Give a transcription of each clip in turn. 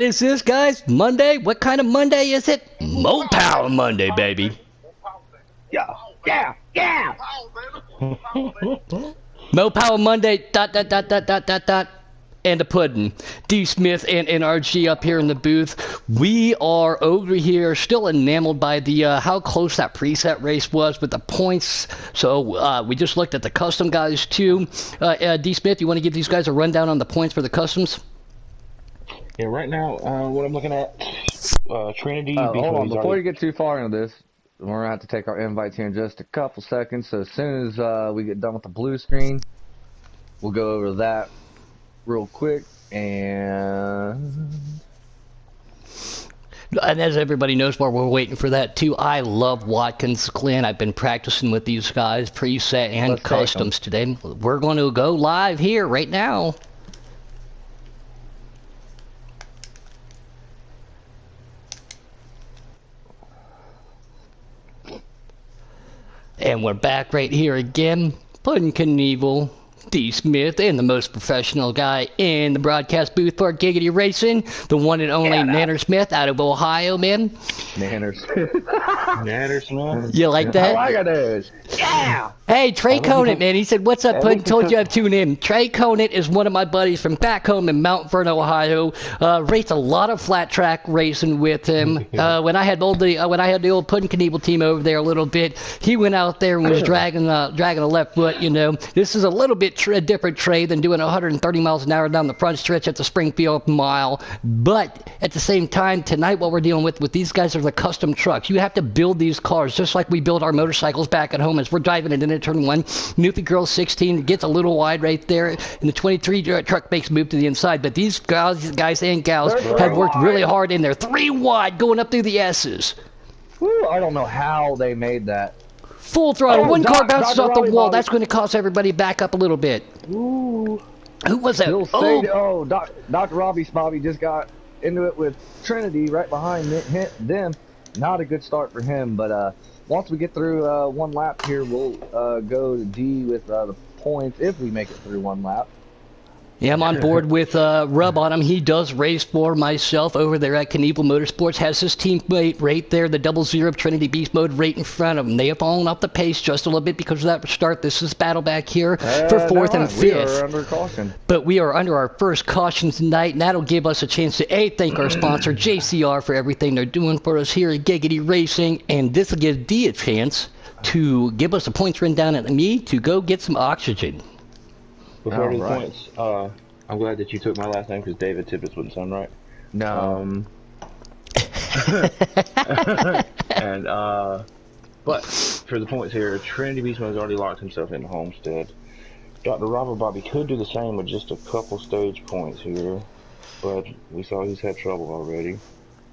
Is this, guys? Monday? What kind of Monday is it? Mo Power Monday, baby. Yeah, yeah, yeah. Mo Power Monday, ... and the pudding. D. Smith and NRG up here in the booth. We are over here still enamored by the how close that preset race was with the points. So we just looked at the custom guys too. D. Smith, you want to give these guys a rundown on the points for the customs? Yeah, right now, what I'm looking at, Trinity. Hold on, before you get too far into this, we're going to have to take our invites here in just a couple seconds. So as soon as we get done with the blue screen, we'll go over that real quick. And as everybody knows, while we're waiting for that too, I love Watkins Glen. I've been practicing with these guys, preset and customs today. We're going to go live here right now. And we're back right here again. Puddin' Knievel, D. Smith, and the most professional guy in the broadcast booth for Giggity Racing, the one and only Nanner Smith out of Ohio, man. Nanner Smith. You like that? I like it. Yeah! Hey, Trey Conant, man. He said, what's up, Puddin'? Told you I'd tune in. Trey Conant is one of my buddies from back home in Mount Vernon, Ohio. Raced a lot of flat track racing with him. When I had the old Puddin' Knievel team over there a little bit, he went out there and was dragging a left foot, you know. This is a little bit different Trey than doing 130 miles an hour down the front stretch at the Springfield mile. But at the same time, tonight what we're dealing with these guys are the custom trucks. You have to build these cars just like we build our motorcycles back at home as we're driving it into turn one. Newfie Girl 16 gets a little wide right there, and the 23 truck makes move to the inside. But these guys and gals have worked really hard in there. 3 wide going up through the S's. Woo, I don't know how they made that. Full throttle. One car bounces off the wall. That's going to cause everybody back up a little bit. Ooh. Who was that? Dr. Robbie Spobby just got into it with Trinity right behind them. Not a good start for him, but once we get through one lap here, we'll go to D with the points if we make it through one lap. Yeah, I'm on board with Rub on him. He does race for myself over there at Knievel Motorsports. Has his teammate right there, the 00 Trinity Beast Mode right in front of him. They have fallen off the pace just a little bit because of that start. This is battle back here for 4th and 5th. We are under caution. But we are under our first caution tonight, and that'll give us a chance to, thank our sponsor, JCR, for everything they're doing for us here at Giggity Racing. And this will give D a chance to give us a points rundown at me to go get some oxygen. Before the points, I'm glad that you took my last name because David Tippett wouldn't sound right. No. And but for the points here, Trinity Beastman has already locked himself into Homestead. Dr. Robert Bobby could do the same with just a couple stage points here, but we saw he's had trouble already.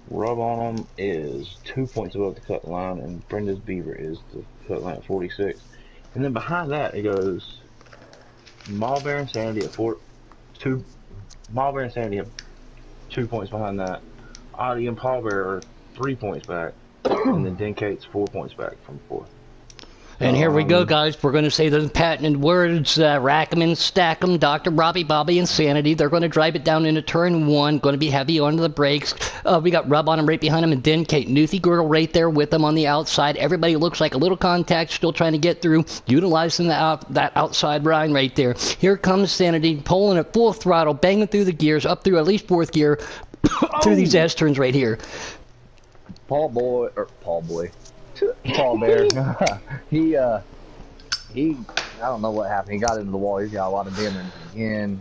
Rub on him is 2 points above the cut line, and Brenda's Beaver is the cut line at 46. And then behind that, it goes Malbear and Sandy at 4. Malbear and Sandy have 2 points behind that. Audie and Paul Bear are 3 points back, and then Denkate's 4 points back from 4th. And here we go, guys. We're going to say those patented words, rack 'em and stack 'em, Dr. Robbie, Bobby, Insanity. They're going to drive it down into turn 1, going to be heavy onto the brakes. We got Rub on him right behind him, and then Kate Newthie Girdle right there with them on the outside. Everybody looks like a little contact, still trying to get through, utilizing that outside line right there. Here comes Sanity, pulling at full throttle, banging through the gears, up through at least 4th gear, through these S-turns right here. Paul Bear. he I don't know what happened. He got into the wall. He's got a lot of damage again.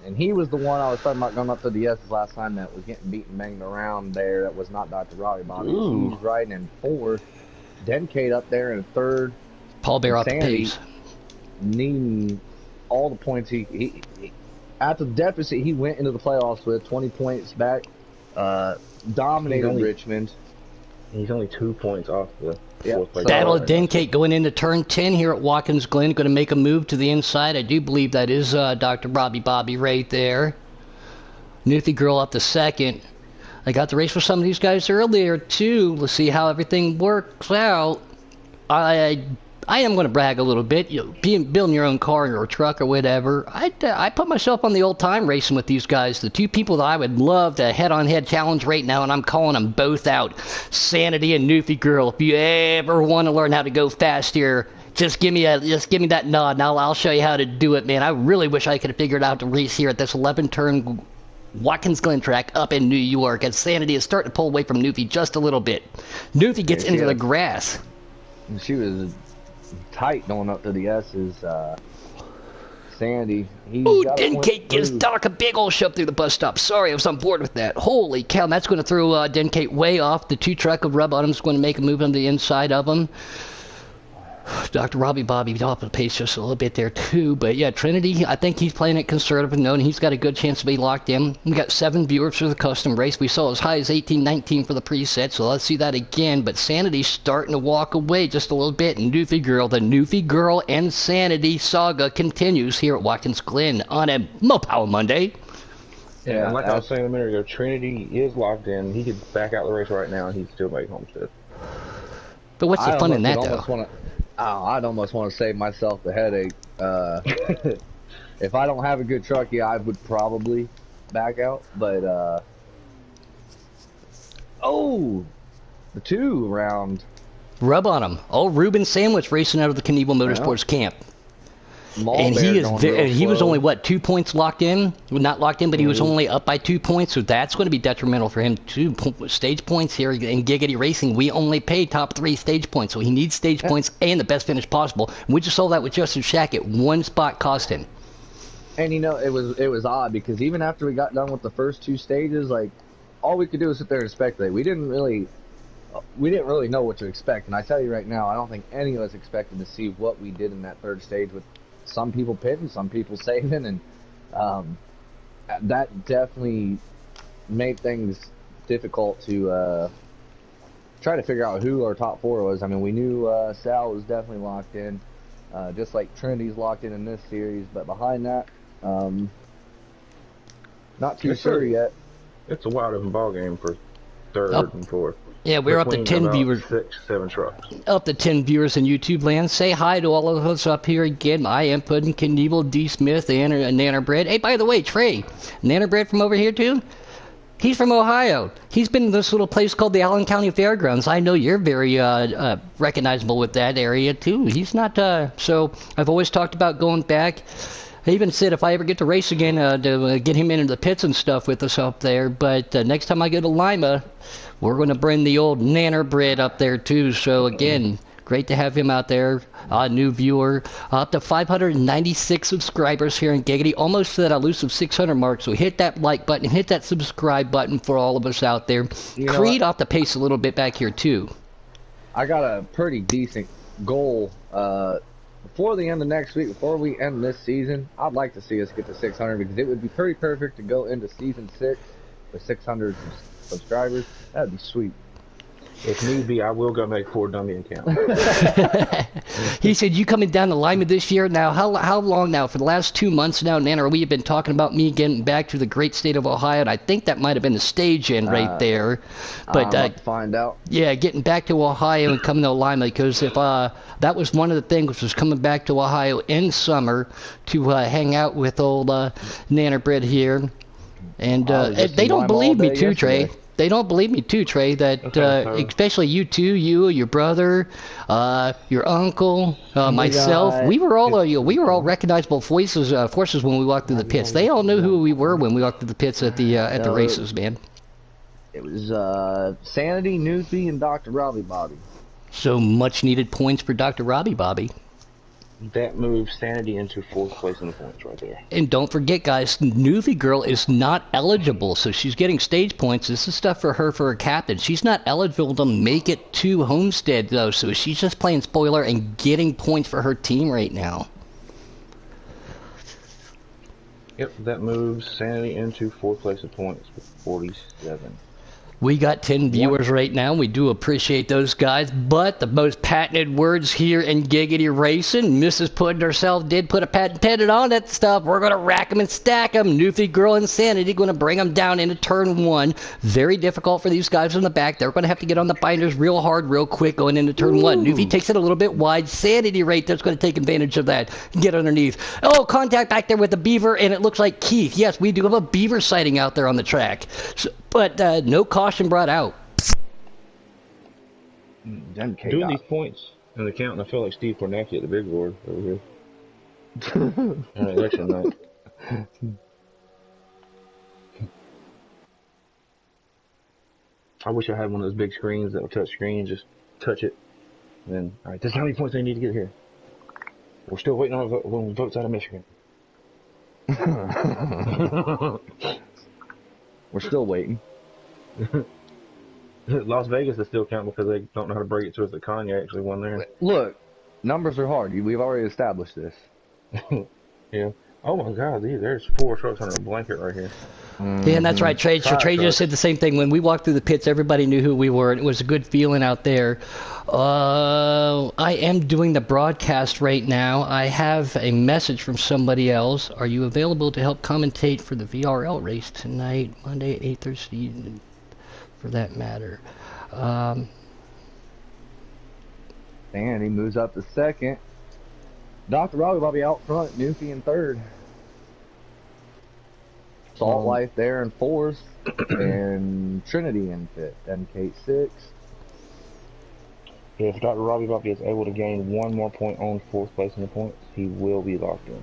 And he was the one I was talking about going up to the S's last time that was getting beaten, banged around there. That was not Dr. Robbie Bobby. He's riding in 4th. Denkate up there in 3rd. Paul Bear off the pace. Needing all the points he after the deficit he went into the playoffs with 20 points back. Dominated Richmond. He's only 2 points off the 4th place. Battle of Denkate going into turn 10 here at Watkins Glen. Going to make a move to the inside. I do believe that is Dr. Robbie Bobby right there. Newfie Girl up to 2nd. I got the race for some of these guys earlier, too. Let's see how everything works out. I am going to brag a little bit. Building your own car or truck or whatever. I put myself on the old time racing with these guys. The two people that I would love to head-on-head challenge right now, and I'm calling them both out. Sanity and Newfie Girl. If you ever want to learn how to go fast here, just give me that nod, and I'll show you how to do it, man. I really wish I could have figured out the race here at this 11-turn Watkins Glen track up in New York, as Sanity is starting to pull away from Newfie just a little bit. Newfie gets into the grass. She was tight going up to the S's. Sandy. Ooh, Denkate gives Doc a big old shove through the bus stop. Sorry, I was on board with that. Holy cow, that's going to throw Denkate way off. The two truck of rub on him is going to make a move on the inside of him. Dr. Robbie Bobby off the pace just a little bit there too, but yeah, Trinity, I think he's playing it conservative, knowing he's got a good chance to be locked in. We got 7 viewers for the custom race. We saw as high as 18, 19 for the preset, so let's see that again. But Sanity's starting to walk away just a little bit. And Newfie Girl, the Newfie Girl and Sanity saga continues here at Watkins Glen on a Mopower Monday. Yeah, like I was saying a minute ago, Trinity is locked in. He could back out the race right now, and he'd still make Homestead. But what's the fun in that, though? I'd almost want to save myself the headache. If I don't have a good truck, yeah, I would probably back out. But, the 2 round. Rub on him. Oh, Ruben Sandwich racing out of the Knievel Motorsports camp. And he was only, what, 2 points locked in? Well, not locked in, but he was only up by 2 points, so that's going to be detrimental for him. 2 stage points here in Giggity Racing. We only pay top 3 stage points, so he needs stage points and the best finish possible. We just saw that with Justin Shackett. 1 spot cost him. And, you know, it was odd, because even after we got done with the first 2 stages, like, all we could do was sit there and speculate. We didn't really know what to expect. And I tell you right now, I don't think any of us expected to see what we did in that 3rd stage with some people pitting, some people saving, and that definitely made things difficult to try to figure out who our top 4 was. I mean, we knew Sal was definitely locked in, just like Trinity's locked in this series, but behind that, not too sure yet. It's a wide open ball game for 3rd and 4th. Yeah, we're up to 10 viewers. 6, 7 trucks. Up to 10 viewers in YouTube land. Say hi to all of us up here again. I am Puddin, Knievel, D. Smith, and Nanner Bread. Hey, by the way, Trey, Nanner Bread from over here too? He's from Ohio. He's been in this little place called the Allen County Fairgrounds. I know you're very recognizable with that area too. He's not, so I've always talked about going back. I even said if I ever get to race again, to get him into the pits and stuff with us up there. But next time I go to Lima, we're going to bring the old Nanner Bread up there too. So again, great to have him out there. New viewer. Up to 596 subscribers here in Giggity. Almost to that elusive 600 mark. So hit that like button. Hit that subscribe button for all of us out there. Creed off the pace a little bit back here too. I got a pretty decent goal. Before the end of next week, before we end this season, I'd like to see us get to 600, because it would be pretty perfect to go into season 6 with 600 subscribers. That'd be sweet. If need be, I will go make 4 dummy accounts. He said, you coming down to Lima this year? Now, how long now? For the last 2 months now, Nanner, we have been talking about me getting back to the great state of Ohio, and I think that might have been the stage end right there. But I'll find out. Yeah, getting back to Ohio and coming to Lima, because if that was one of the things, was coming back to Ohio in summer to hang out with old Nanner Bread here. And they don't believe me too, Trey. They don't believe me too, Trey, that especially you two, you, your brother, your uncle, myself, we were all recognizable forces when we walked through the pits. They all knew who we were when we walked through the pits at the races, man. It was Sanity, Newfie, and Dr. Robbie Bobby. So much needed points for Dr. Robbie Bobby. That moves Sanity into 4th place in the points right there. And don't forget, guys, Newfie Girl is not eligible, so she's getting stage points. This is stuff for her for her captain. She's not eligible to make it to Homestead, though, so she's just playing spoiler and getting points for her team right now. Yep, that moves Sanity into 4th place in points with 47. We got 10 viewers right now. We do appreciate those guys. But the most patented words here in Giggity Racing, Mrs. Puddin herself did put a patent pendant on that stuff. We're going to rack them and stack them. Newfie Girl Insanity going to bring them down into turn 1. Very difficult for these guys in the back. They're going to have to get on the binders real hard, real quick going into turn 1. Newfie takes it a little bit wide. Sanity Rate that's going to take advantage of that. Get underneath. Oh, contact back there with the beaver, and it looks like Keith. Yes, we do have a beaver sighting out there on the track. So, but no caution brought out. Doing these points in the count, and I feel like Steve Kornacki at the big board over here. On election night. I wish I had one of those big screens that would touch screen, just touch it. And then, all right, this is how many points they need to get here. We're still waiting on votes out of Michigan. We're still waiting. Las Vegas is still counting because they don't know how to break it to us that Kanye actually won there. Look, numbers are hard. We've already established this. Yeah. Oh my God, there's 4 trucks under a blanket right here. Yeah, and that's right, Trey. So Trey just said the same thing. When we walked through the pits, everybody knew who we were, and it was a good feeling out there. I am doing the broadcast right now. I have a message from somebody else. Are you available to help commentate for the VRL race tonight, Monday at 8:30, for that matter? And he moves up to second. Dr. Robbie Bobby out front, Newfie in third. Salt Life there in fourth, and Trinity in fifth, and Kate sixth. If Dr. Robbie Bobby is able to gain 1 more point on 4th place in the points, he will be locked in.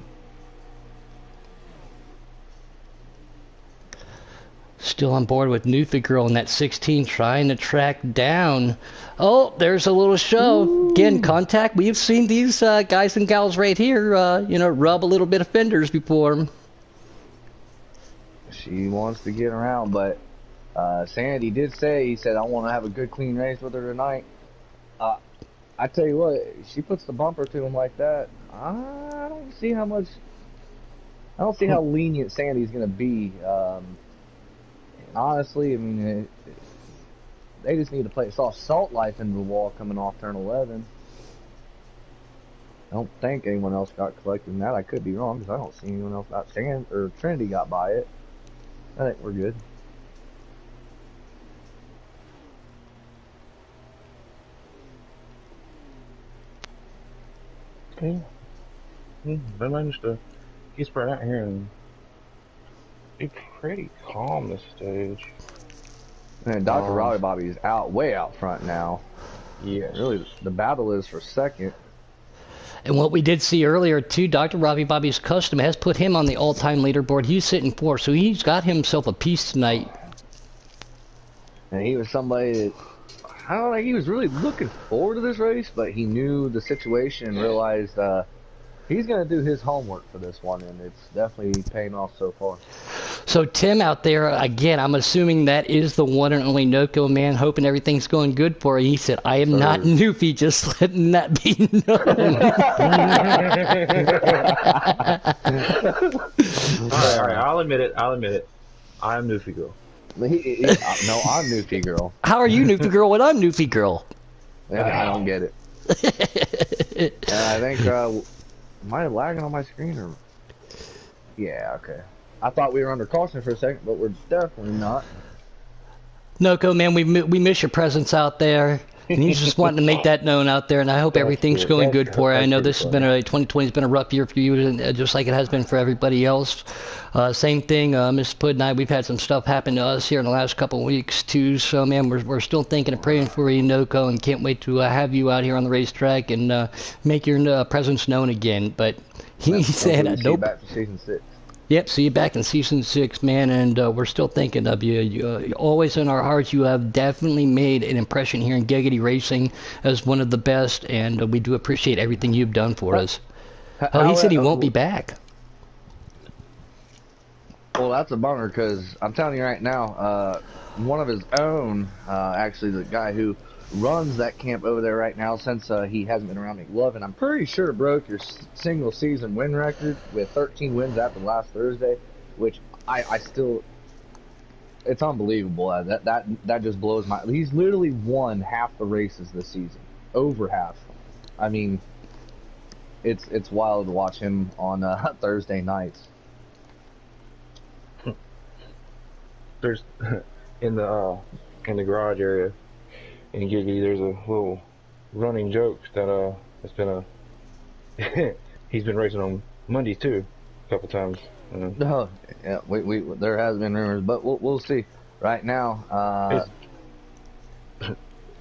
Still on board with Newfie Girl in that 16, trying to track down. Oh, there's a little show. Ooh. Again, contact. We've seen these guys and gals right here, rub a little bit of fenders before. She wants to get around, but Sandy did say, he said, I want to have a good, clean race with her tonight. I tell you what, she puts the bumper to him like that. I don't see how lenient Sandy's going to be. Honestly, I mean, they just need to play. Saw Salt Life into the wall coming off turn 11. I don't think anyone else got collected in that. I could be wrong because I don't see anyone else got Trinity got by it. I think we're good. Okay. They managed to get spread out here and be pretty calm this stage. And Dr. Robbie Bobby is way out front now. Yeah. Really, the battle is for second. And what we did see earlier, too, Dr. Robbie Bobby's Custom has put him on the all-time leaderboard. He's sitting 4th, so he's got himself a piece tonight. And he was somebody that, I don't know, he was really looking forward to this race, but he knew the situation and realized he's going to do his homework for this one, and it's definitely paying off so far. So Tim out there, again, I'm assuming that is the one and only Noco man, hoping everything's going good for him. He said, I am not Newfie, just letting that be known. All right, I'll admit it. I am Newfie Girl. No, I'm Newfie Girl. How are you Newfie Girl when I'm Newfie Girl? Yeah, I don't get it. I think, am I lagging on my screen? Or? Yeah, okay. I thought we were under caution for a second, but we're definitely not. Noco, man, we miss your presence out there. And he's just wanting to make that known out there, and I hope everything's going good for you. I know this has been 2020 has been a rough year for you, just like it has been for everybody else. Same thing, Mrs. Pudd and I, we've had some stuff happen to us here in the last couple of weeks, too. So, man, we're still thinking and praying for you, Noco, and can't wait to have you out here on the racetrack and make your presence known again. But he said, nope. Back to season 6. Yep, see you back in season 6, man, and we're still thinking of you. Always in our hearts, you have definitely made an impression here in Giggity Racing as one of the best, and we do appreciate everything you've done for us. Oh, he said he won't be back. Well, that's a bummer, because I'm telling you right now, one of his own, actually the guy who runs that camp over there right now, since he hasn't been around McLovin, I'm pretty sure broke your single season win record with 13 wins after last Thursday, which I still it's unbelievable. That just blows my. He's literally won half the races this season, over half. I mean, it's wild to watch him on Thursday nights. There's in the garage area in Giggity. There's a little running joke that it's been a he's been racing on Mondays too, a couple times. No, yeah, we there has been rumors, but we'll see. Right now,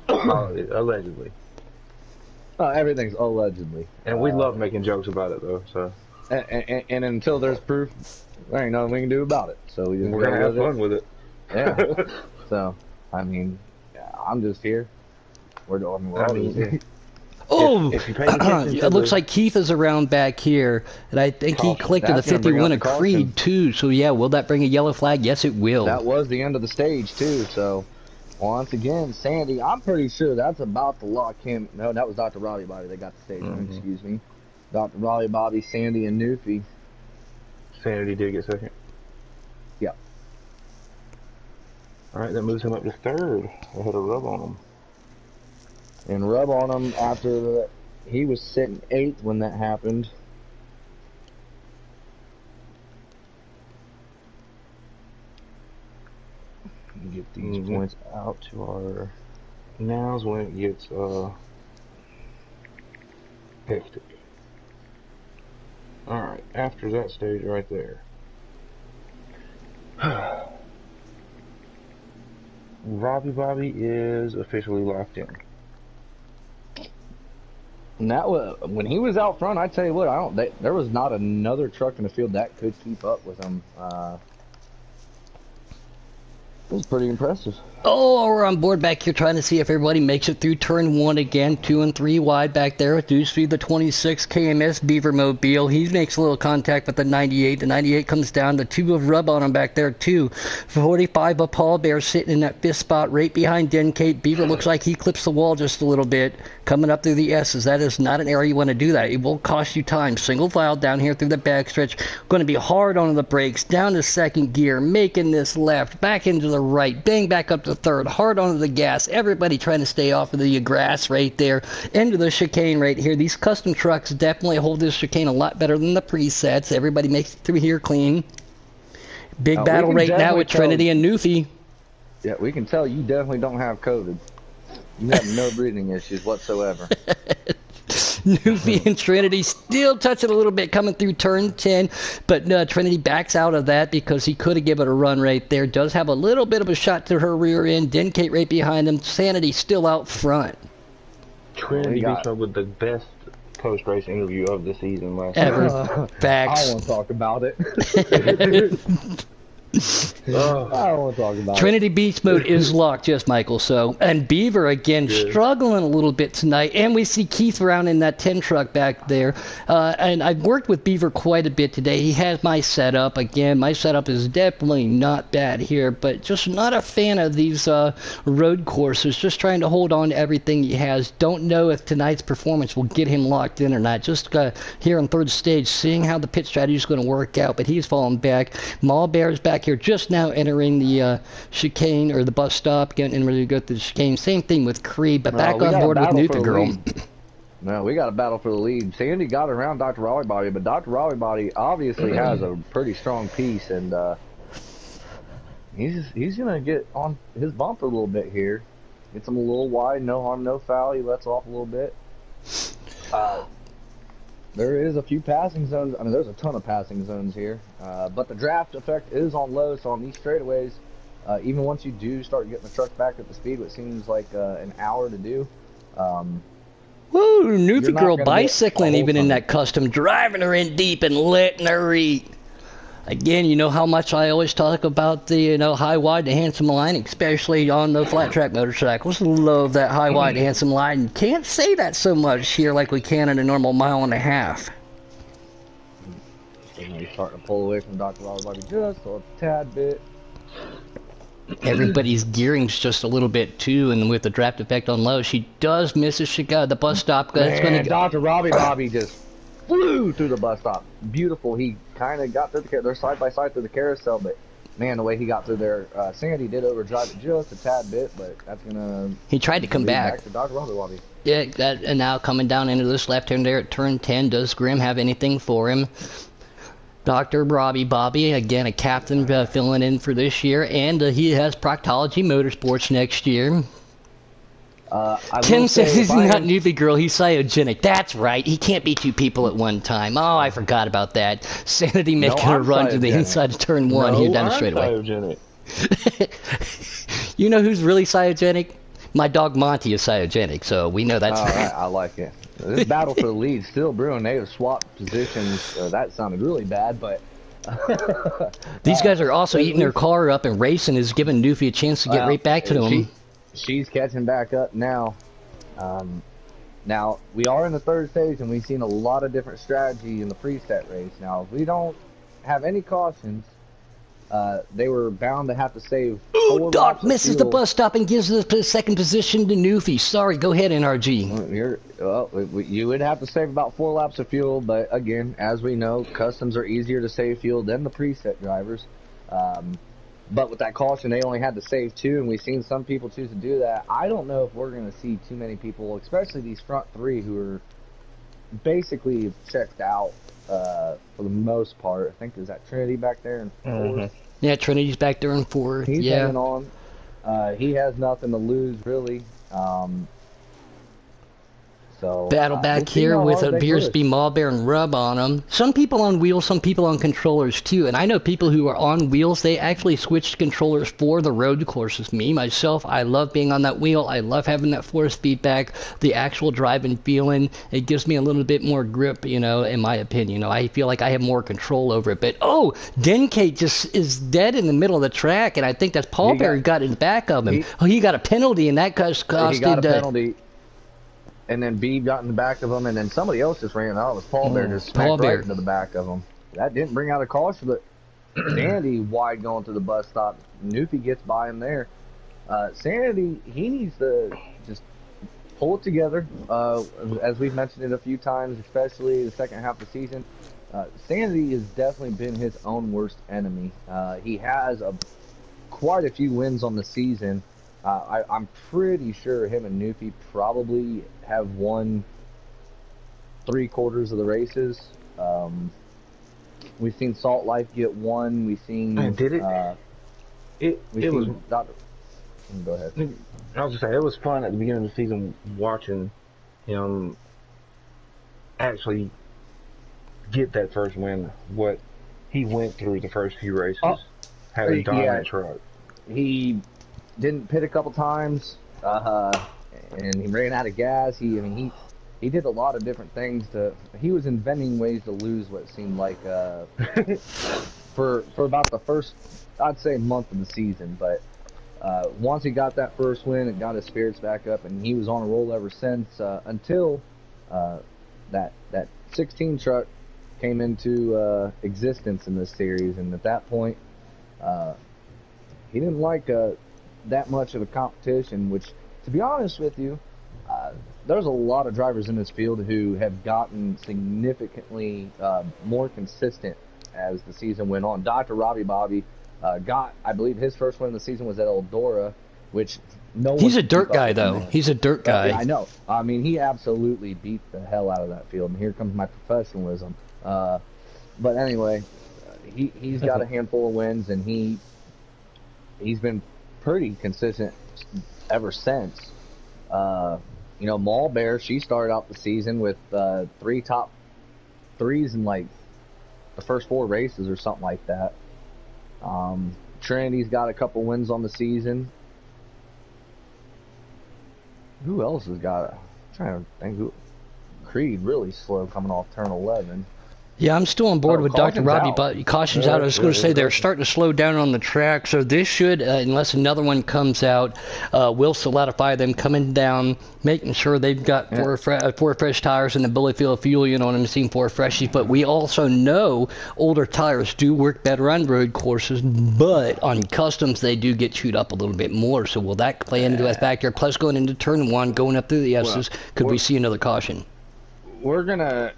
allegedly. Everything's allegedly, and we love making jokes about it though. So, and until there's proof, there ain't nothing we can do about it. So we're gonna have fun with it. Yeah. So, I mean, I'm just here. We're all here. Oh, if you pay attention it looks like Keith is around back here, and I think he clicked to the 51 of Creed too. So yeah, will that bring a yellow flag? Yes, it will. That was the end of the stage too. So once again, Sandy, I'm pretty sure that's about to lock him. No, that was Dr. Raleigh Bobby. They got the stage. Excuse me, Dr. Raleigh Bobby, Sandy, and Newfie. Sandy did get second. Yeah. All right, that moves him up to third. I had a rub on him. And rub on him after he was sitting 8th when that happened. Get these points out to our. Now's when it gets hectic. All right, after that stage right there. Robbie Bobby is officially locked in. And that was when he was out front. I tell you what, there was not another truck in the field that could keep up with him. It was pretty impressive. Oh, we're on board back here trying to see if everybody makes it through turn 1 again. 2 and 3 wide back there. Deuce feed the 26 KMS Beaver Mobile. He makes a little contact with the 98. The 98 comes down. The 2 of Rub on him back there too. 45 of Paul Bear sitting in that 5th spot right behind Denkate. Beaver looks like he clips the wall just a little bit. Coming up through the S's. That is not an area you want to do that. It will cost you time. Single file down here through the backstretch. Going to be hard on the brakes. Down to 2nd gear. Making this left. Back into the right. Bang back up to 3rd. Hard onto the gas. Everybody trying to stay off of the grass right there. Into the chicane right here. These custom trucks definitely hold this chicane a lot better than the presets. Everybody makes it through here clean. Big battle right now with Trinity and Newfie. Yeah, we can tell you definitely don't have COVID. You have no breathing issues whatsoever. Newfie and Trinity still touching a little bit coming through turn 10, but Trinity backs out of that because he could have given it a run right there. Does have a little bit of a shot to her rear end. Denkate right behind him. Sanity still out front. Trinity beats up with the best post-race interview of the season last ever. Facts. I won't talk about it. I don't want to talk about Trinity Beast Mode is locked, yes, Michael. So, and Beaver again struggling a little bit tonight, and we see Keith around in that 10 truck back there. And I've worked with Beaver quite a bit today. He has my setup again. My setup is definitely not bad here, but just not a fan of these road courses. Just trying to hold on to everything he has. Don't know if tonight's performance will get him locked in or not. Just here on 3rd stage, seeing how the pit strategy is going to work out. But he's falling back. Mall Bear's back here just now entering the chicane or the bus stop, getting ready to go through the chicane. Same thing with Creed, but back on board with Newfie Girl. No, we got a battle for the lead. Sandy got around Dr. Raleigh Bobby, but Dr. Raleigh Bobby obviously has a pretty strong piece, and he's gonna get on his bumper a little bit here. Gets him a little wide, no harm, no foul. He lets off a little bit. There is a few passing zones. I mean, there's a ton of passing zones here. But the draft effect is on low, so on these straightaways, even once you do start getting the truck back at the speed, what seems like an hour to do. Woo, Newfie Girl bicycling even in that custom, driving her in deep and letting her eat. Again, you know how much I always talk about the high, wide, and handsome line, especially on the flat track motorcycles. Love that high, wide, handsome line. Can't say that so much here like we can in a normal 1.5 miles. So he's starting to pull away from Dr. Raleigh Bobby just a tad bit. Everybody's gearing's just a little bit too, and with the draft effect on low, she does miss the bus stop. Man, Dr. Raleigh Bobby just flew through the bus stop. Beautiful. He kind of got through they're side by side through the carousel, but man, the way he got through there, Sandy did overdrive it just a tad bit, but that's gonna. He tried to come back. To Dr. Robbie Bobby. Yeah, and now coming down into this left turn there at turn 10, does Grimm have anything for him? Dr. Robbie Bobby, again, a captain filling in for this year, and he has Proctology Motorsports next year. Tim says he's not Newbie Girl, he's cyogenic. That's right, he can't be two people at one time. Oh, I forgot about that. Sanity making a run to the inside of turn 1 here down the straightaway. You know who's really cyogenic? My dog Monty is cyogenic, so we know that's right. I like it. This battle for the lead still brewing. They have swapped positions. That sounded really bad, but these guys are also eating their car up, and racing is giving Newfie a chance to get right back to them. She's catching back up now. Now we are in the third stage, and we've seen a lot of different strategy in the preset race. Now, if we don't have any cautions, they were bound to have to save. Ooh, Doc misses the bus stop and gives the second position to Newfie. Sorry, go ahead, NRG. You would have to save about 4 laps of fuel, but again, as we know, customs are easier to save fuel than the preset drivers. But with that caution, they only had to save 2, and we've seen some people choose to do that. I don't know if we're going to see too many people, especially these front 3 who are basically checked out for the most part. I think is that Trinity back there in 4th. Yeah, Trinity's back there in 4th. He's hanging on. He has nothing to lose, really. So battle back here with a Beersby Mallbear and Rub on them. Some people on wheels, some people on controllers too. And I know people who are on wheels, they actually switched controllers for the road courses. Me, myself, I love being on that wheel. I love having that force feedback, the actual driving feeling. It gives me a little bit more grip, you know, in my opinion. You know, I feel like I have more control over it. But, oh, Denkate just is dead in the middle of the track, and I think that's Paul Bear got in the back of him. He got a penalty, and that costed... He got a penalty. And then B got in the back of him, and then somebody else just ran out. It was Paul Bear just smacked right into the back of him. That didn't bring out a caution, but Sandy wide going to the bus stop. Newfie gets by him there. Sanity, he needs to just pull it together. As we've mentioned it a few times, especially the second half of the season, Sanity has definitely been his own worst enemy. He has quite a few wins on the season. I'm pretty sure him and Newfie probably have won 3/4 of the races. We've seen Salt Life get one. We've seen. Did it? It was. Go ahead. I was just saying it was fun at the beginning of the season watching him actually get that first win. What he went through the first few races, having a dominant truck. He didn't pit a couple times, and he ran out of gas. He did a lot of different things he was inventing ways to lose what seemed like for about the first, I'd say, month of the season. But once he got that first win, it got his spirits back up, and he was on a roll ever since until that 16 truck came into existence in this series. And at that point, he didn't like that much of a competition, which, to be honest with you, there's a lot of drivers in this field who have gotten significantly more consistent as the season went on. Dr. Robbie Bobby got, I believe, his first win of the season was at Eldora, which no one... He's a dirt guy, though. He's a dirt guy. I know. I mean, he absolutely beat the hell out of that field, and here comes my professionalism. But anyway, he's got a handful of wins, and he's been pretty consistent ever since. You know, Mall Bear, she started out the season with 3 top 3s in like the first 4 races or something like that. Trinity's got a couple wins on the season. Who else has got? I'm trying to think who. Creed really slow coming off turn 11. Yeah, I'm still on board with Dr. Robbie, but cautions out. I was going to say they're starting to slow down on the track, so this should, unless another one comes out, will solidify them coming down, making sure they've got 4 fresh tires and the ability to fill fuel. You know what I'm seeing, 4 freshies. But we also know older tires do work better on road courses, but on customs they do get chewed up a little bit more. So will that play into that factor? Plus, going into turn 1, going up through the S's, could we see another caution? We're gonna.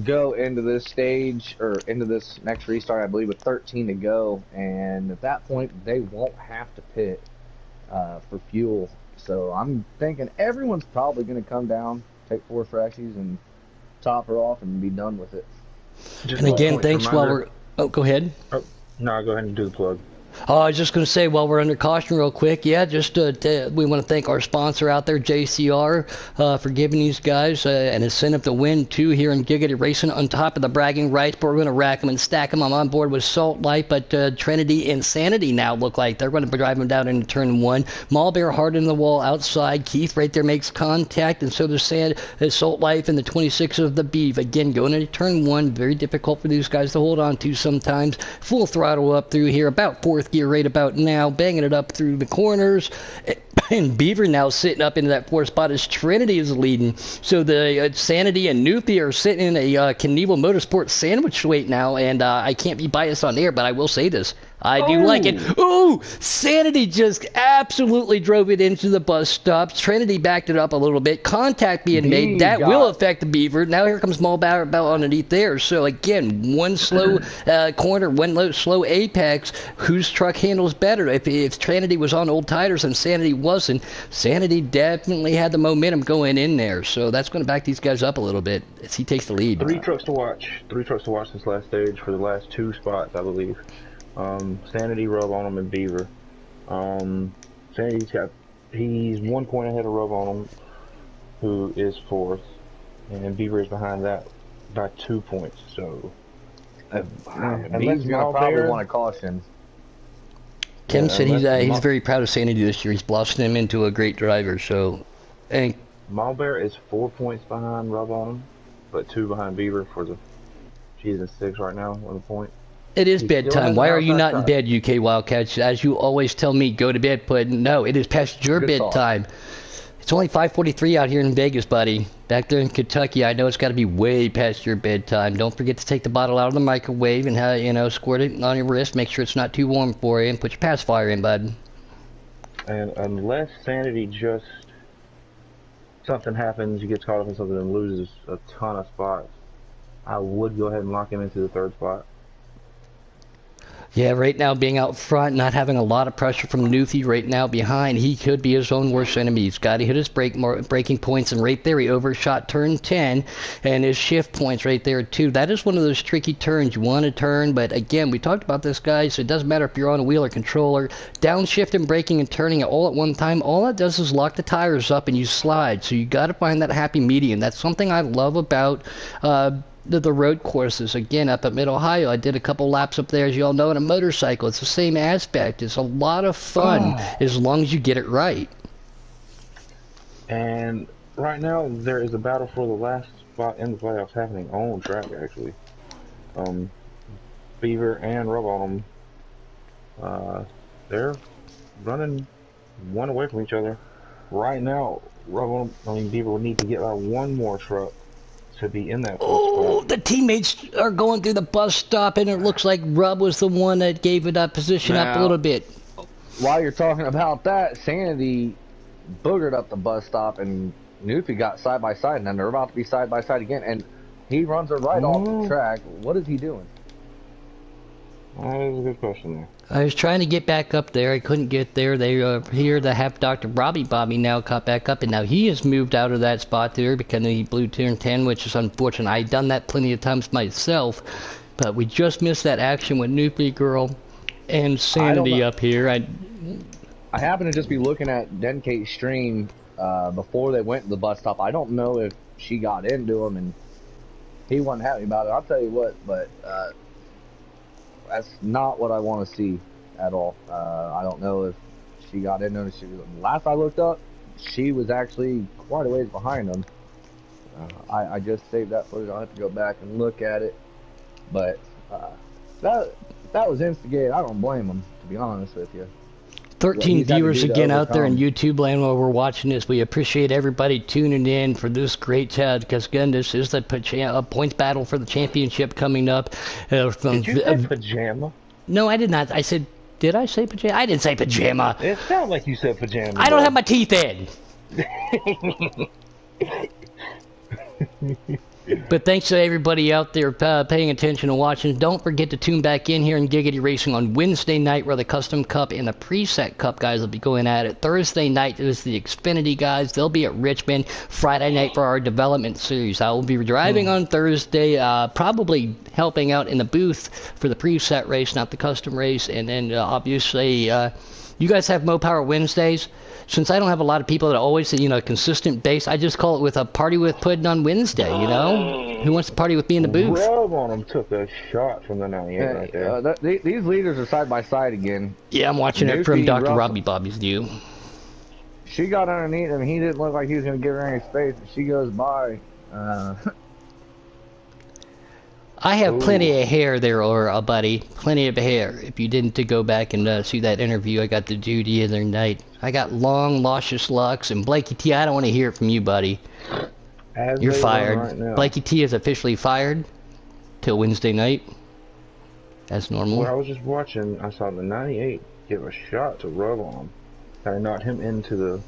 go into this stage or into this next restart, I believe, with 13 to go, and at that point they won't have to pit for fuel. So I'm thinking everyone's probably going to come down, take 4 freshies, and top her off and be done with it. And again, thanks while we're... Oh, go ahead. Oh, no, go ahead and do the plug. Oh, I was just going to say, while we're under caution real quick, yeah, just we want to thank our sponsor out there, JCR, for giving these guys an incentive to win, too, here in Giggity Racing on top of the bragging rights, but we're going to rack them and stack them. I'm on board with Salt Light, but Trinity Insanity now look like they're going to be driving down into turn 1. Mallbear hard in the wall outside. Keith right there makes contact, and so does Salt Life and the 26 of the Beef. Again, going into turn 1, very difficult for these guys to hold on to sometimes. Full throttle up through here, about 4th gear right about now, banging it up through the corners. And Beaver now sitting up into that 4th spot as Trinity is leading. So the Sanity and Newfie are sitting in a Knievel Motorsports sandwich weight now, and I can't be biased on air, but I will say this. I do like it. Ooh! Sanity just absolutely drove it into the bus stop. Trinity backed it up a little bit. Contact being made. That will affect the Beaver. Now here comes Mallbear underneath there. So again, one slow corner, one slow apex. Whose truck handles better? If Trinity was on old tires and Sanity wasn't, Sanity definitely had the momentum going in there. So that's going to back these guys up a little bit as he takes the lead. 3 trucks to watch. 3 trucks to watch this last stage for the last 2 spots, I believe. Sanity, Rub on him, and Beaver. He's 1 point ahead of Rub on him, who is 4th, and Beaver is behind that by 2 points. So, Beaver's gonna probably want a caution. Tim said he's very proud of Sanity this year. He's blossomed him into a great driver. So, and Mallbear is 4 points behind Rub on him, but 2 behind Beaver for the. She's in 6 right now on the point. It is bedtime. Why are you not in bed, UK Wildcats? As you always tell me, go to bed. But no, it is past your bedtime. It's only 5:43 out here in Vegas, buddy. Back there in Kentucky, I know it's got to be way past your bedtime. Don't forget to take the bottle out of the microwave and squirt it on your wrist. Make sure it's not too warm for you, and put your pacifier in, bud. And unless Sanity just something happens, he gets caught up in something and loses a ton of spots, I would go ahead and lock him into the 3rd spot. Yeah, right now being out front, not having a lot of pressure from Newfie right now behind, he could be his own worst enemy. He's got to hit his braking points, and right there he overshot turn 10, and his shift points right there too. That is one of those tricky turns. You want to turn, but again, we talked about this, guys. So it doesn't matter if you're on a wheel or controller. Downshifting, braking, and turning it all at one time, all that does is lock the tires up and you slide. So you got to find that happy medium. That's something I love about the road courses. Again, up at Mid-Ohio, I did a couple laps up there, as you all know, on a motorcycle. It's the same aspect. It's a lot of fun as long as you get it right. And right now, there is a battle for the last spot in the playoffs happening on track, actually. Beaver and Rub on them, they're running one away from each other. Right now, Beaver would need to get out one more truck to be in that spot. The teammates are going through the bus stop, and it looks like Rub was the one that gave it up, position up a little bit. While you're talking about that, Sanity boogered up the bus stop, and Newfie got side by side, and then they're about to be side by side again, and he runs her right off the track. What is he doing? That is a good question there. I was trying to get back up there. I couldn't get there. They are here to have Dr. Bobby now caught back up, and now he has moved out of that spot there because he blew turn 10, which is unfortunate. I've done that plenty of times myself, but we just missed that action with Newfie Girl and Sanity up here. I happen to just be looking at Denkate's stream before they went to the bus stop. I don't know if she got into him, and he wasn't happy about it. I'll tell you what, but that's not what I want to see at all. I don't know if she got into him. Last I looked up, she was actually quite a ways behind him. I just saved that footage. I'll have to go back and look at it. But that was instigated. I don't blame him, to be honest with you. 13 viewers again out there in YouTube land while we're watching this. We appreciate everybody tuning in for this great chat, because again, this is the points battle for the championship coming up. Did you say pajama? No, I did not. I said, did I say pajama? I didn't say pajama. It sounded like you said pajama. I don't have my teeth in. But thanks to everybody out there paying attention and watching. Don't forget to tune back in here in Giggity Racing on Wednesday night, where the Custom Cup and the Preset Cup guys will be going at it. Thursday night is the Xfinity guys. They'll be at Richmond. Friday night for our development series. I will be driving on Thursday, probably helping out in the booth for the Preset race, not the Custom race. And then obviously, you guys have Mo Power Wednesdays. Since I don't have a lot of people that always say, consistent base, I just call it with a party with Puddin' on Wednesday, Who wants to party with me in the booth? Rub on him took a shot from the 98 right there. These leaders are side by side again. Yeah, I'm watching it from Dr. Robbie Bobby's view. She got underneath him. He didn't look like he was going to give her any space. She goes by. I have plenty of hair there, or buddy. Plenty of hair. If you didn't go back and see that interview I got to do the other night. I got long, luscious locks, and Blakey T, I don't want to hear it from you, buddy. You're fired. Right, Blakey T is officially fired till Wednesday night, as normal. Well, I was just watching. I saw the 98 give a shot to Rub on him. Kind of knocked him into the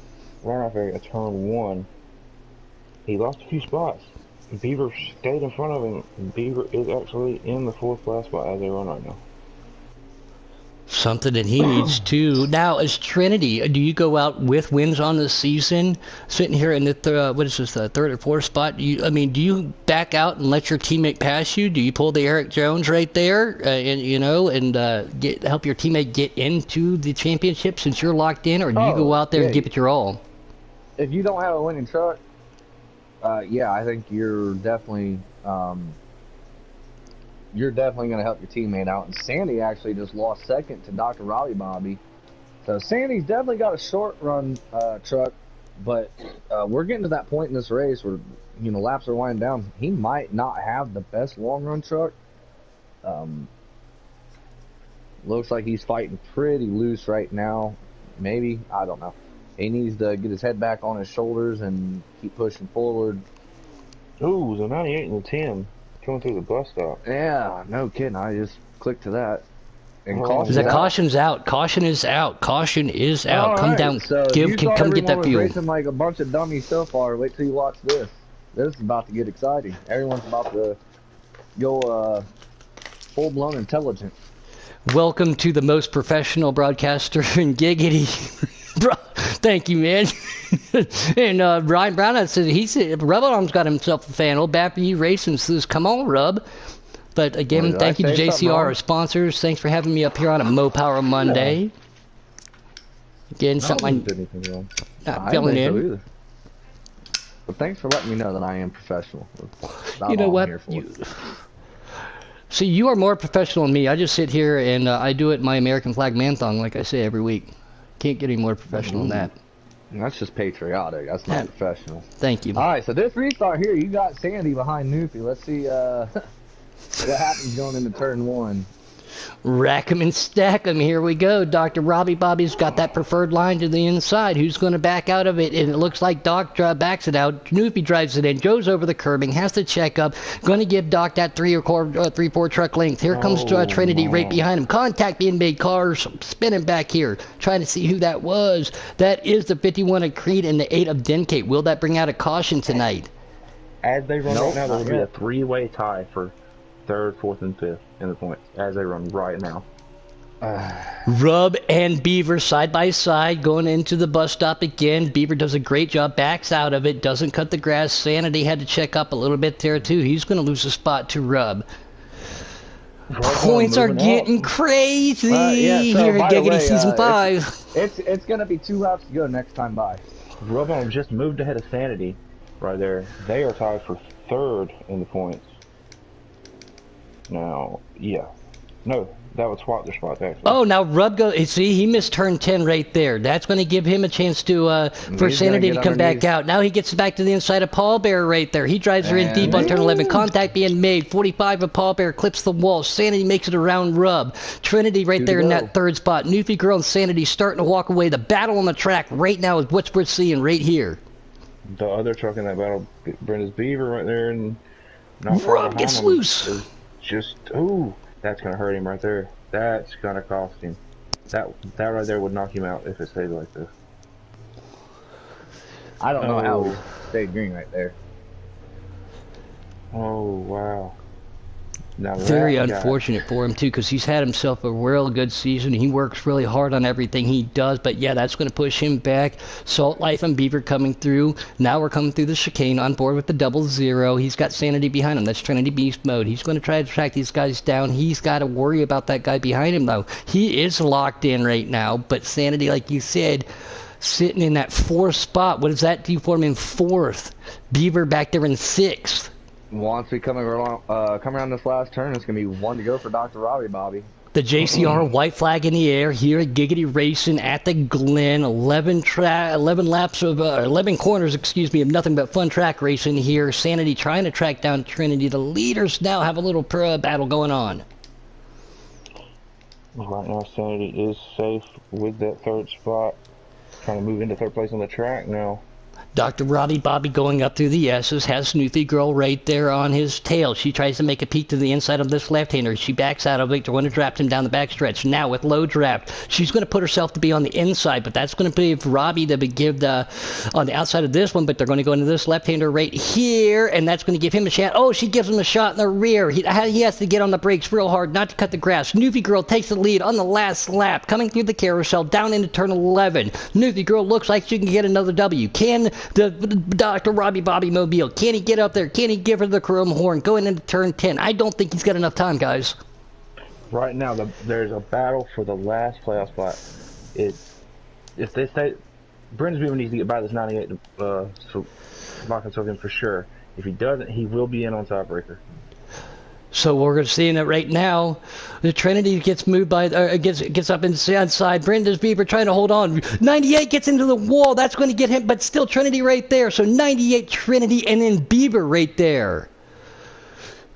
runoff area, turn 1. He lost a few spots. Beaver stayed in front of him. Beaver is actually in the 4th class spot as they run right now. Something that he needs to. Now, as Trinity, do you go out with wins on the season? Sitting here in the the 3rd or 4th spot. Do you back out and let your teammate pass you? Do you pull the Eric Jones right there, and help your teammate get into the championship since you're locked in, or do you go out there and give it your all? If you don't have a winning truck, yeah, I think you're definitely going to help your teammate out. And Sandy actually just lost 2nd to Dr. Robbie Bobby. So Sandy's definitely got a short run truck, but we're getting to that point in this race where laps are winding down. He might not have the best long run truck. Looks like he's fighting pretty loose right now. Maybe, I don't know. He needs to get his head back on his shoulders and keep pushing forward. Ooh, the 98 and the 10 going through the bus stop. Yeah, no kidding. I just clicked to that. And caution's out. Caution is out. Caution is out. Come down. So come get that fuel. Racing like a bunch of dummies so far. Wait till you watch this. This is about to get exciting. Everyone's about to go full-blown intelligent. Welcome to the most professional broadcaster in Giggity. Thank you, man. And Ryan Brown said Rub Arm's got himself a fan. Old Bad for You Racing says, "Come on, Rub." But again, thank you to JCR, our sponsors. Thanks for having me up here on a Mo Power Monday. Again, something I'm not filling in. But thanks for letting me know that I am professional. You know what? See, you are more professional than me. I just sit here and I do it in my American flag man thong, like I say every week. Can't get any more professional than that. That's just patriotic. That's not professional. Thank you. All right, so this restart here, you got Sandy behind Newfie. Let's see what happens going into turn 1. Rack 'em and stack 'em. Here we go. Dr. Robbie Bobby's got that preferred line to the inside. Who's going to back out of it? And it looks like Doc backs it out. Newfie drives it in, goes over the curbing, has to check up. Going to give Doc that 3-4 truck length. Here comes Trinity right behind him. Contact being made. Cars spinning back here. Trying to see who that was. That is the 51 of Creed and the 8 of Denkate. Will that bring out a caution tonight? As they run right now, there will be a 3-way tie for 3rd, 4th, and 5th in the points as they run right now. Rub and Beaver side by side going into the bus stop again. Beaver does a great job, backs out of it, doesn't cut the grass. Sanity had to check up a little bit there too. He's going to lose a spot to Rub. Points are getting crazy here in Giggity Season 5. It's going to be 2 laps to go next time by. Rub just moved ahead of Sanity right there. They are tied for 3rd in the points. Now, no, that would swap their spots actually. Oh, now Rub see, he missed turn 10 right there. That's going to give him a chance to for Sanity to come back out. Now he gets back to the inside of Paul Bear right there. He drives her in deep on turn 11. Contact being made. 45 of Paul Bear clips the wall. Sanity makes it around Rub. Trinity right there in that 3rd spot. Newfie Girl and Sanity starting to walk away. The battle on the track right now is what we're seeing right here. The other truck in that battle, Brenda's Beaver right there, and Rub gets loose. Just that's gonna hurt him right there. That's gonna cost him. That right there would knock him out if it stays like this. I don't know how we stayed green right there. Oh, wow. Now Very that guy. unfortunate for him too, because he's had himself a real good season. He works really hard on everything he does, but yeah, that's going to push him back. Salt Life and Beaver coming through. Now we're coming through the chicane, on board with the 00. He's got Sanity behind him. That's Trinity Beast mode. He's going to try to track these guys down. He's got to worry about that guy behind him though. He is locked in right now, but Sanity, like you said, sitting in that 4th spot. What does that do for him in 4th? Beaver back there in 6th. Once we come around this last turn, it's gonna be 1 to go for Dr. Robbie Bobby. The JCR white flag in the air here at Giggity Racing at the Glen. 11 laps of 11 corners, excuse me, of nothing but fun track racing here. Sanity trying to track down Trinity. The leaders now have a little battle going on. Right now, Sanity is safe with that 3rd spot. Trying to move into 3rd place on the track now. Dr. Robbie Bobby going up through the S's, has Snoopy Girl right there on his tail. She tries to make a peek to the inside of this left-hander. She backs out of it. They're going to draft him down the backstretch. Now with low draft, she's going to put herself to be on the inside, but that's going to be for Robbie to give on the outside of this one, but they're going to go into this left-hander right here, and that's going to give him a shot. Oh, she gives him a shot in the rear. He has to get on the brakes real hard not to cut the grass. Snoopy Girl takes the lead on the last lap, coming through the carousel, down into turn 11. Snoopy Girl looks like she can get another W. Can the Dr. Robbie Bobby Mobile, can he get up there? Can he give her the chrome horn going into turn 10? I don't think he's got enough time, guys. Right now, there's a battle for the last playoff spot. If they say Brendan's Beaver needs to get by this 98 so lock himself in for sure. If he doesn't, he will be in on tiebreaker. So we're going to see that right now. The Trinity gets moved by, gets up inside. Brenda's Beaver trying to hold on. 98 gets into the wall. That's going to get him, but still Trinity right there. So 98 Trinity and then Beaver right there.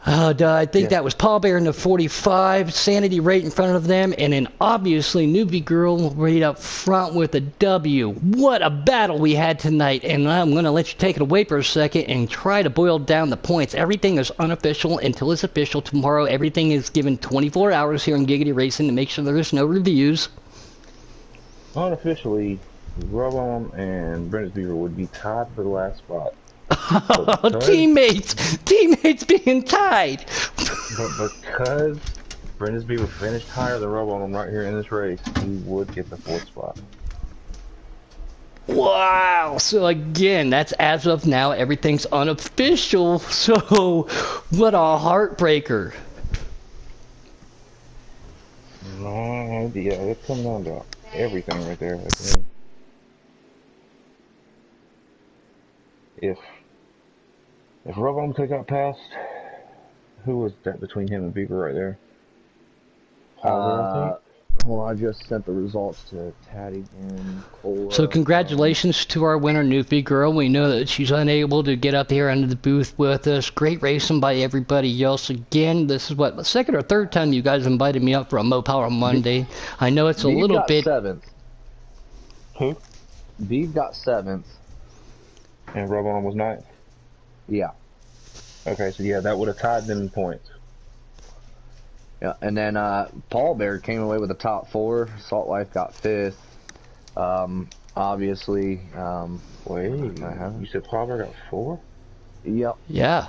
I think that was Paul Bear in the 45, Sanity right in front of them, and then obviously Newbie Girl right up front with a W. What a battle we had tonight, and I'm going to let you take it away for a second and try to boil down the points. Everything is unofficial until it's official tomorrow. Everything is given 24 hours here in Giggity Racing to make sure there's no reviews. Unofficially, Rub-On and Brendan's Beaver would be tied for the last spot. Teammates being tied. But because Brendan's Beaver finished higher than Rub-On right here in this race, he would get the 4th spot. Wow. So again, that's as of now. Everything's unofficial. So what a heartbreaker. No, yeah, it's coming down to everything right there. If Rub-On could have got past, who was that between him and Beaver right there? Well, I just sent the results to Tatty and Cole. So congratulations to our winner, Newbie Girl. We know that she's unable to get up here under the booth with us. Great racing by everybody else. Again, this is what, the 2nd or 3rd time you guys invited me up for a Mo Power Monday. I know it's a little bit... 7th. Who? Beeve got 7th. And Rub-On was 9th? Yeah. Okay, so yeah, that would have tied them in points. Yeah, and then Paul Bear came away with the top 4. Salt Life got 5th. Obviously, wait, you said Paul Bear got 4? Yep. Yeah.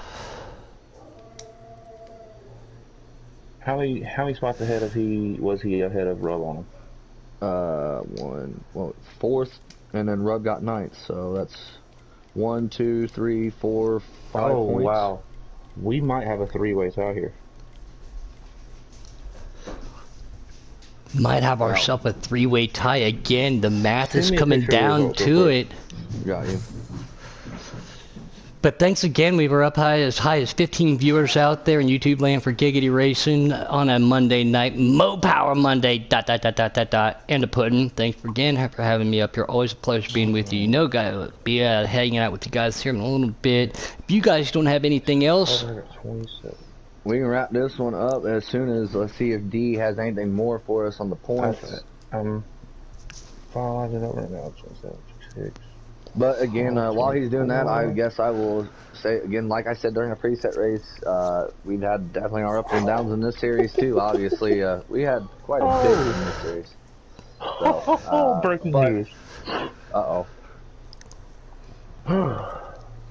How many spots ahead was he ahead of Rub on him? 4th, and then Rub got 9th, so that's 1, 2, 3, 4, 5 points. Oh wow, we might have a 3-way tie here. Might have ourselves a 3-way tie again. The math is coming down to it. Got you. But thanks again. We were up as high as 15 viewers out there in YouTube land for Giggity Racing on a Monday night. Mo Power Monday. ... And a pudding. Thanks again for having me up here. Always a pleasure being with you. You know, guys, be hanging out with you guys here in a little bit. If you guys don't have anything else, we can wrap this one up as soon as let's see if D has anything more for us on the points. Following it up right now. 6. But again, while he's doing that, I guess I will say again, like I said during the preset race, we've had definitely our ups and downs in this series too. Obviously, we had quite a bit in this series. So, breaking news. Uh-oh.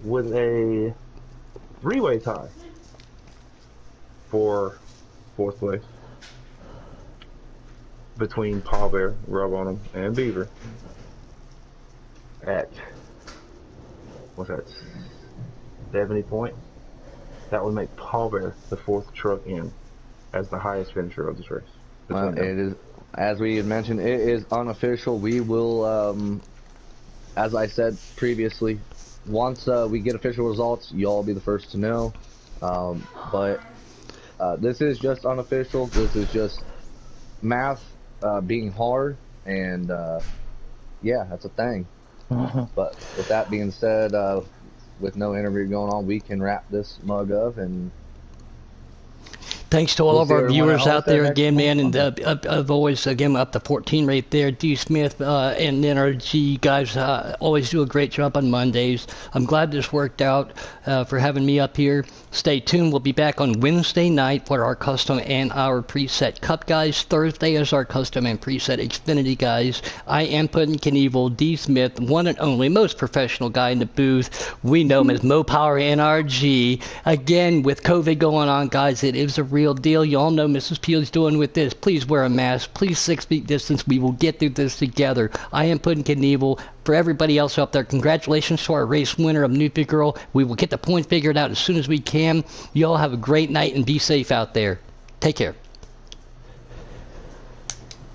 With a three-way tie for 4th place between Paw Bear, Rub on 'em, and Beaver at, what's that, 70 points. That would make Paw Bear the 4th truck in as the highest finisher of this race. It is, as we had mentioned, it is unofficial. We will, as I said previously, once we get official results, y'all will be the first to know. But this is just unofficial. This is just math being hard, and yeah, that's a thing. But with that being said, with no interview going on, we can wrap this mug up, and thanks to all of our viewers out there again, man, and I've always, again, up to 14 right there. D. Smith and NRG guys always do a great job on Mondays. I'm glad this worked out for having me up here. Stay tuned. We'll be back on Wednesday night for our Custom and our Preset Cup guys. Thursday is our Custom and Preset Xfinity guys. I am Puddin' Knievel, D. Smith, one and only, most professional guy in the booth. We know him as Mo Power NRG. Again, with COVID going on, guys, it is a real deal. You all know Mrs. Peel's doing with this. Please wear a mask. Please 6 feet distance. We will get through this together. I am Puddin' Knievel. For everybody else out there, congratulations to our race winner of Newfie Girl. We will get the point figured out as soon as we can. You all have a great night and be safe out there. Take care.